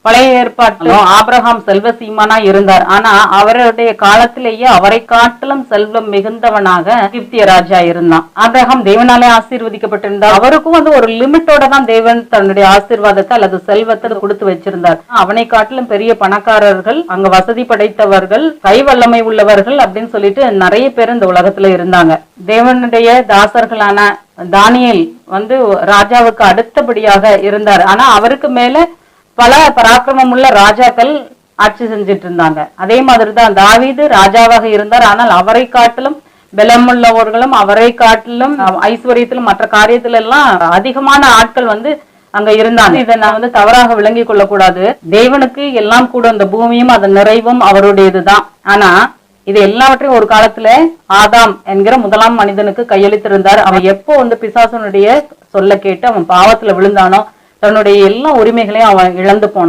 பழைய ஏற்பாட்டிலும் ஆபிரகாம் செல்வ சீமானா இருந்தார். ஆனா அவருடைய காலத்திலேயே அவரை காட்டிலும் செல்வம் மிகுந்தவனாக எகிப்திய ராஜா இருந்தான். ஆபிரகாம் தேவனாலே ஆசீர்வதிக்கப்பட்டிருந்தார். அவருக்கும் வந்து ஒரு லிமிட்டோட தான் தேவன் தன்னுடைய ஆசீர்வாதத்தை அல்லது செல்வத்தை கொடுத்து வச்சிருந்தார். அவனை காட்டிலும் பெரிய பணக்காரர்கள், அங்க வசதி படைத்தவர்கள், கை வல்லமை உள்ளவர்கள் அப்படின்னு சொல்லிட்டு நிறைய பேர் இந்த உலகத்துல இருந்தாங்க. தேவனுடைய தாசர்களான தானியேல் வந்து ராஜாவுக்கு அடுத்தபடியாக இருந்தார். ஆனா அவருக்கு மேல பல பராக்கிரமம் உள்ள ராஜாக்கள் ஆட்சி செஞ்சிட்டு இருந்தாங்க. அதே மாதிரிதான் தாவீது ராஜாவாக இருந்தார். ஆனால் அவரை காட்டிலும் பலமுள்ளவர்களும் அவரை காட்டிலும் ஐஸ்வர்யத்திலும் மற்ற காரியத்துல எல்லாம் அதிகமான ஆட்கள் வந்து அங்க இருந்தாங்க. இதை நான் வந்து தவறாக விளங்கி கொள்ளக்கூடாது. தேவனுக்கு எல்லாம் கூட இந்த பூமியும் அதன் நிறைவும் அவருடையதுதான். ஆனா இது எல்லாவற்றையும் ஒரு காலத்துல ஆதாம் என்கிற முதலாம் மனிதனுக்கு கையளித்திருந்தார். அவன் எப்போ வந்து பிசாசனுடைய சொல்ல கேட்டு அவன் பாவத்துல விழுந்தானோ தன்னுடைய எல்லா உரிமைகளையும் அவன் இழந்து போனான்.